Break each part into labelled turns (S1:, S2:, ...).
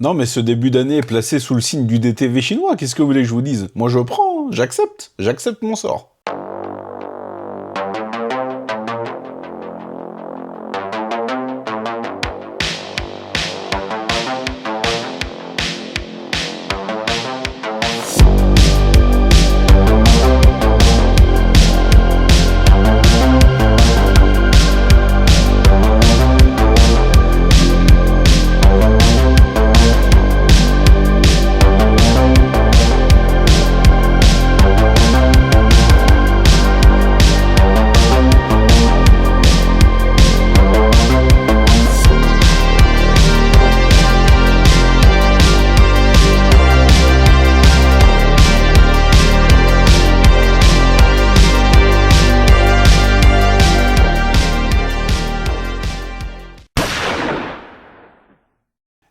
S1: Non, mais ce début d'année est placé sous le signe du DTV chinois, qu'est-ce que vous voulez que je vous dise? Moi je prends, hein, j'accepte mon sort.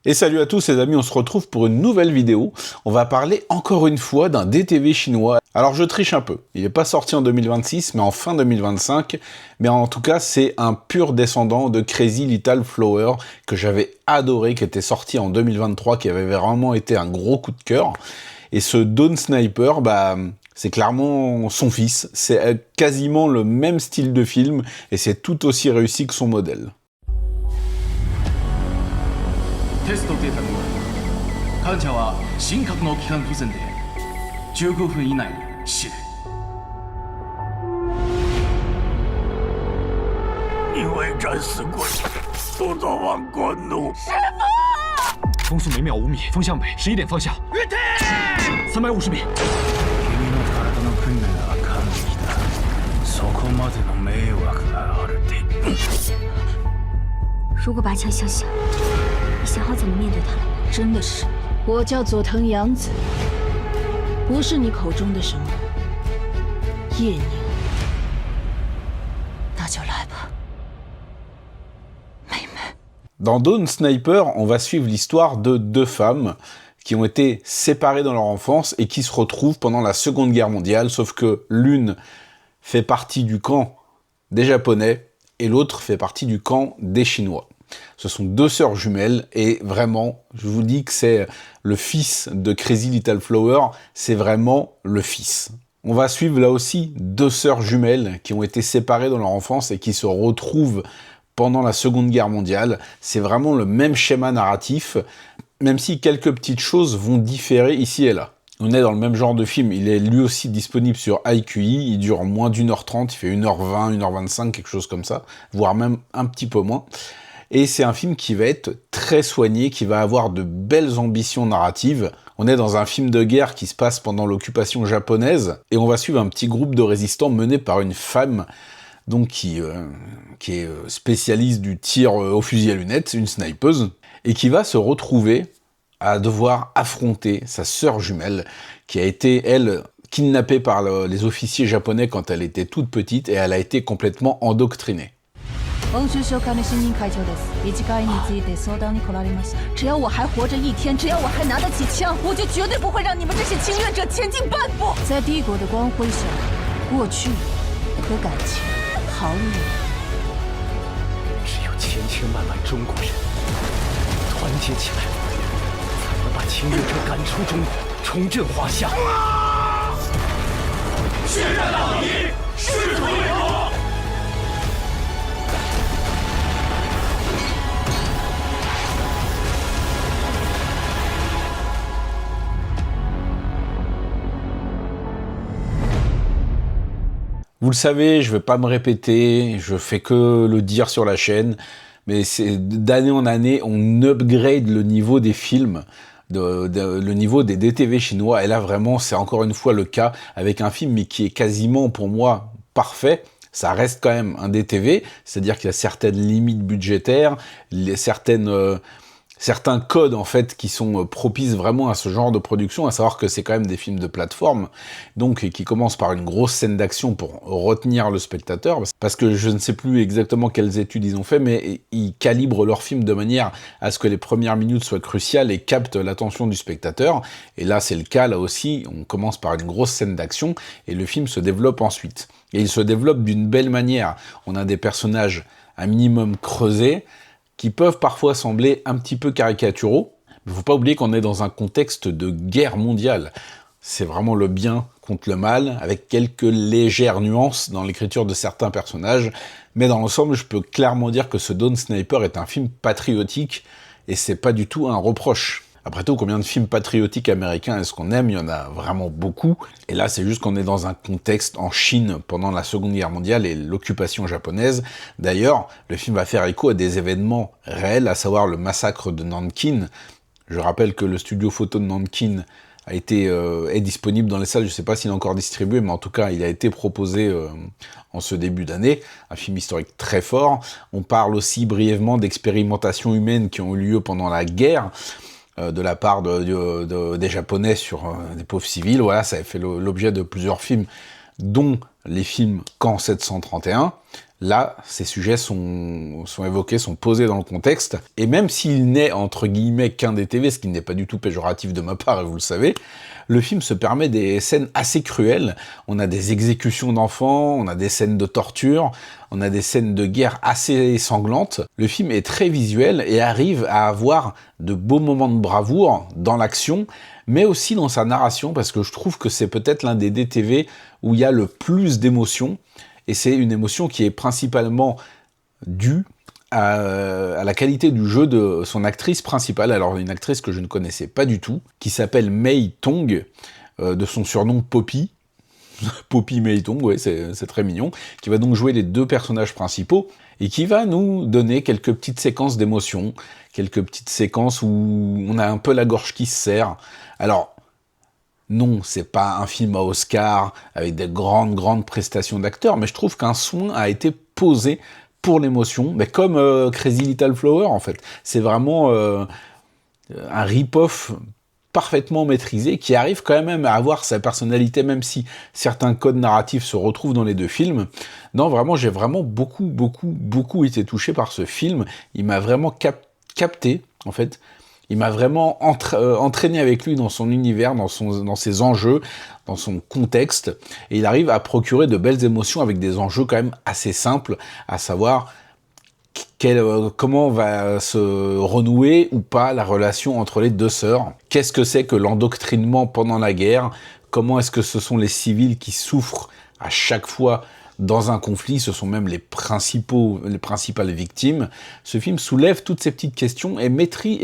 S1: Et salut à tous les amis, on se retrouve pour une nouvelle vidéo. On va parler encore une fois d'un DTV chinois. Alors je triche un peu, il n'est pas sorti en 2026, mais en fin 2025. Mais en tout cas, c'est un pur descendant de Crazy Little Flower que j'avais adoré, qui était sorti en 2023, qui avait vraiment été un gros coup de cœur. Et ce Dawn Sniper, c'est clairement son fils. C'est quasiment le même style de film et c'est tout aussi réussi que son modèle.
S2: テストデータによる患者は心核の気管不全で15分以内に死ぬ。
S3: 因为战死鬼多早晚关怒。师
S4: 傅，风速每秒5米，风向北，11点方向。350米。
S3: 君の体の訓練は完璧だ。そこまでの迷惑があるって。
S5: 如果拔枪相向，你想好怎么面对他了？
S6: 真的是，我叫佐藤洋子，不是你口中的什么叶宁。那就来吧，妹妹。
S1: Dans Dawn Sniper, on va suivre l'histoire de deux femmes qui ont été séparées dans leur enfance et qui se retrouvent pendant la Seconde Guerre mondiale, sauf que l'une fait partie du camp des Japonais et l'autre fait partie du camp des Chinois. Ce sont deux sœurs jumelles et vraiment, je vous dis que c'est le fils de Crazy Little Flower, c'est vraiment le fils. On va suivre là aussi deux sœurs jumelles qui ont été séparées dans leur enfance et qui se retrouvent pendant la Seconde Guerre mondiale. C'est vraiment le même schéma narratif, même si quelques petites choses vont différer ici et là. On est dans le même genre de film, il est lui aussi disponible sur iQIYI, il dure moins d'1h30, il fait 1h20, 1h25, quelque chose comme ça, voire même un petit peu moins. Et c'est un film qui va être très soigné, qui va avoir de belles ambitions narratives. On est dans un film de guerre qui se passe pendant l'occupation japonaise, et on va suivre un petit groupe de résistants mené par une femme donc qui est spécialiste du tir au fusil à lunettes, une snipeuse, et qui va se retrouver à devoir affronter sa sœur jumelle, qui a été, elle, kidnappée par les officiers japonais quand elle était toute petite, et elle a été complètement endoctrinée.
S6: 欧州召喚の新任会長です。理事会について相談に来られました。只要我还活着一天，只要我还拿得起枪，我就绝对不会让你们这些侵略者前进半步。在帝国的光辉下，过去和感情毫无意义。
S3: 只有千千万万中国人团结起来，才能把侵略者赶出中国，重振华夏。血战到底，誓死为国。
S1: Vous le savez, je vais pas me répéter, je fais que le dire sur la chaîne, mais c'est d'année en année, on upgrade le niveau des films, le niveau des DTV chinois, et là vraiment, c'est encore une fois le cas, avec un film mais qui est quasiment, pour moi, parfait. Ça reste quand même un DTV, c'est-à-dire qu'il y a certaines limites budgétaires, certains codes en fait qui sont propices vraiment à ce genre de production, à savoir que c'est quand même des films de plateforme, donc qui commencent par une grosse scène d'action pour retenir le spectateur, parce que je ne sais plus exactement quelles études ils ont fait, mais ils calibrent leur film de manière à ce que les premières minutes soient cruciales et captent l'attention du spectateur, et là c'est le cas, là aussi, on commence par une grosse scène d'action, et le film se développe ensuite. Et il se développe d'une belle manière, on a des personnages un minimum creusés, qui peuvent parfois sembler un petit peu caricaturaux, Il ne faut pas oublier qu'on est dans un contexte de guerre mondiale. C'est vraiment le bien contre le mal, avec quelques légères nuances dans l'écriture de certains personnages. Mais dans l'ensemble, je peux clairement dire que ce Dawn Sniper est un film patriotique, et c'est pas du tout un reproche. Après tout, combien de films patriotiques américains est-ce qu'on aime? Il y en a vraiment beaucoup. Et là, c'est juste qu'on est dans un contexte en Chine pendant la Seconde Guerre mondiale et l'occupation japonaise. D'ailleurs, le film va faire écho à des événements réels, à savoir le massacre de Nankin. Je rappelle que le studio photo de Nankin est disponible dans les salles. Je ne sais pas s'il est encore distribué, mais en tout cas, il a été proposé en ce début d'année. Un film historique très fort. On parle aussi brièvement d'expérimentations humaines qui ont eu lieu pendant la guerre, de la part des Japonais sur des pauvres civils. Voilà, ça a fait l'objet de plusieurs films, dont les films Camp 731. Là, ces sujets sont évoqués, sont posés dans le contexte. Et même s'il n'est, entre guillemets, qu'un DTV, ce qui n'est pas du tout péjoratif de ma part, et vous le savez, le film se permet des scènes assez cruelles. On a des exécutions d'enfants, on a des scènes de torture, on a des scènes de guerre assez sanglantes. Le film est très visuel et arrive à avoir de beaux moments de bravoure dans l'action, mais aussi dans sa narration, parce que je trouve que c'est peut-être l'un des DTV où il y a le plus d'émotions. Et c'est une émotion qui est principalement due à la qualité du jeu de son actrice principale. Alors, une actrice que je ne connaissais pas du tout, qui s'appelle Mei Tong, de son surnom Poppy. Poppy Mei Tong, ouais, c'est très mignon. Qui va donc jouer les deux personnages principaux et qui va nous donner quelques petites séquences d'émotion, quelques petites séquences où on a un peu la gorge qui se serre. Alors, non, c'est pas un film à Oscar avec des grandes prestations d'acteurs, mais je trouve qu'un soin a été posé pour l'émotion, mais comme Crazy Little Flower en fait. C'est vraiment un rip-off parfaitement maîtrisé qui arrive quand même à avoir sa personnalité, même si certains codes narratifs se retrouvent dans les deux films. Non, vraiment, j'ai vraiment beaucoup été touché par ce film. Il m'a vraiment capté, en fait. Il m'a vraiment entraîné avec lui dans son univers, dans ses enjeux, dans son contexte. Et il arrive à procurer de belles émotions avec des enjeux quand même assez simples, à savoir comment va se renouer ou pas la relation entre les deux sœurs. Qu'est-ce que c'est que l'endoctrinement pendant la guerre? Comment est-ce que ce sont les civils qui souffrent à chaque fois dans un conflit? Ce sont même les principales victimes. Ce film soulève toutes ces petites questions et maîtrise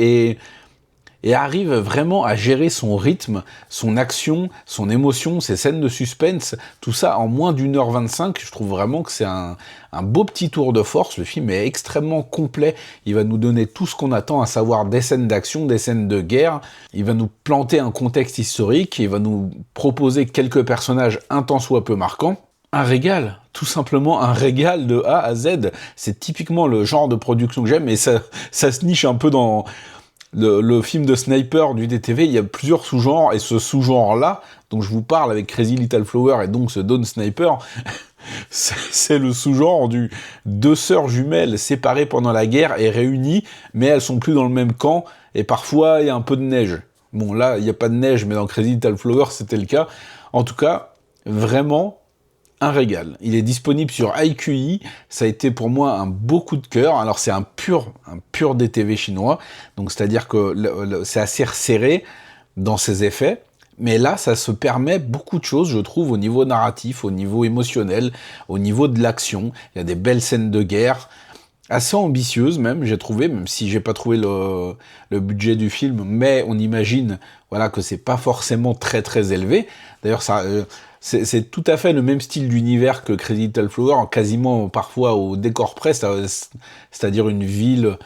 S1: et arrive vraiment à gérer son rythme, son action, son émotion, ses scènes de suspense, tout ça en moins d'1h25. Je trouve vraiment que c'est un beau petit tour de force. Le film est extrêmement complet. Il va nous donner tout ce qu'on attend, à savoir des scènes d'action, des scènes de guerre. Il va nous planter un contexte historique. Il va nous proposer quelques personnages un tant soit peu marquants. Un régal, tout simplement un régal de A à Z. C'est typiquement le genre de production que j'aime, et ça se niche un peu dans le film de sniper du DTV. Il y a plusieurs sous-genres, et ce sous-genre-là, dont je vous parle avec Crazy Little Flower et donc ce Dawn Sniper, c'est le sous-genre du deux sœurs jumelles séparées pendant la guerre et réunies, mais elles sont plus dans le même camp, et parfois il y a un peu de neige. Bon, là, il n'y a pas de neige, mais dans Crazy Little Flower, c'était le cas. En tout cas, vraiment un régal. Il est disponible sur iQIYI. Ça a été pour moi un beau coup de cœur. Alors c'est un pur DTV chinois, donc c'est-à-dire que c'est assez resserré dans ses effets, mais là ça se permet beaucoup de choses, je trouve, au niveau narratif, au niveau émotionnel, au niveau de l'action. Il y a des belles scènes de guerre, assez ambitieuses même, j'ai trouvé, même si j'ai pas trouvé le budget du film, mais on imagine, voilà, que c'est pas forcément très élevé. D'ailleurs, c'est tout à fait le même style d'univers que Crazy Little Flower, quasiment parfois au décor près, c'est-à-dire une ville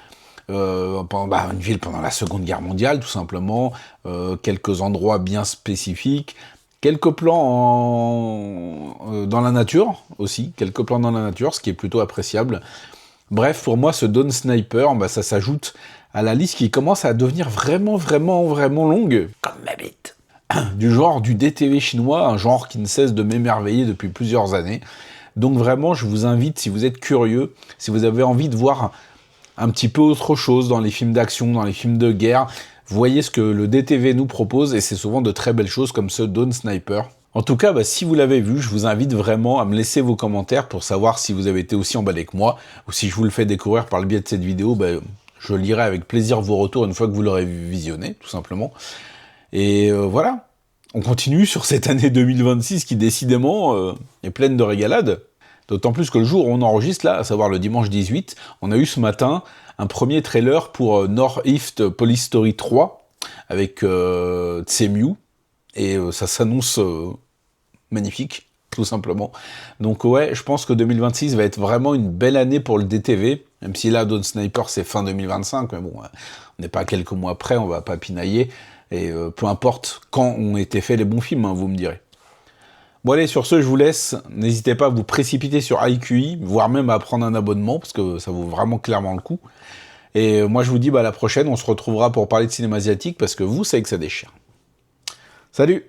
S1: pendant la Seconde Guerre mondiale, tout simplement, quelques endroits bien spécifiques, quelques plans dans la nature aussi, ce qui est plutôt appréciable. Bref, pour moi, ce Dawn Sniper, ça s'ajoute à la liste qui commence à devenir vraiment longue, comme ma bite, du genre du DTV chinois, un genre qui ne cesse de m'émerveiller depuis plusieurs années. Donc vraiment, je vous invite, si vous êtes curieux, si vous avez envie de voir un petit peu autre chose dans les films d'action, dans les films de guerre, voyez ce que le DTV nous propose, et c'est souvent de très belles choses comme ce Dawn Sniper. En tout cas, si vous l'avez vu, je vous invite vraiment à me laisser vos commentaires pour savoir si vous avez été aussi emballé que moi, ou si je vous le fais découvrir par le biais de cette vidéo, Je lirai avec plaisir vos retours une fois que vous l'aurez visionné, tout simplement. Et voilà, on continue sur cette année 2026 qui décidément est pleine de régalades. D'autant plus que le jour où on enregistre là, à savoir le dimanche 18, on a eu ce matin un premier trailer pour Northeast Police Story 3 avec Tsemu, et ça s'annonce magnifique, tout simplement. Donc ouais, je pense que 2026 va être vraiment une belle année pour le DTV, même si là, Dawn Sniper, c'est fin 2025, mais bon, on n'est pas à quelques mois près, on va pas pinailler, et peu importe quand ont été faits les bons films, hein, vous me direz. Bon allez, sur ce, je vous laisse. N'hésitez pas à vous précipiter sur IQI, voire même à prendre un abonnement, parce que ça vaut vraiment clairement le coup. Et moi, je vous dis à la prochaine, on se retrouvera pour parler de cinéma asiatique, parce que vous savez que ça déchire. Salut!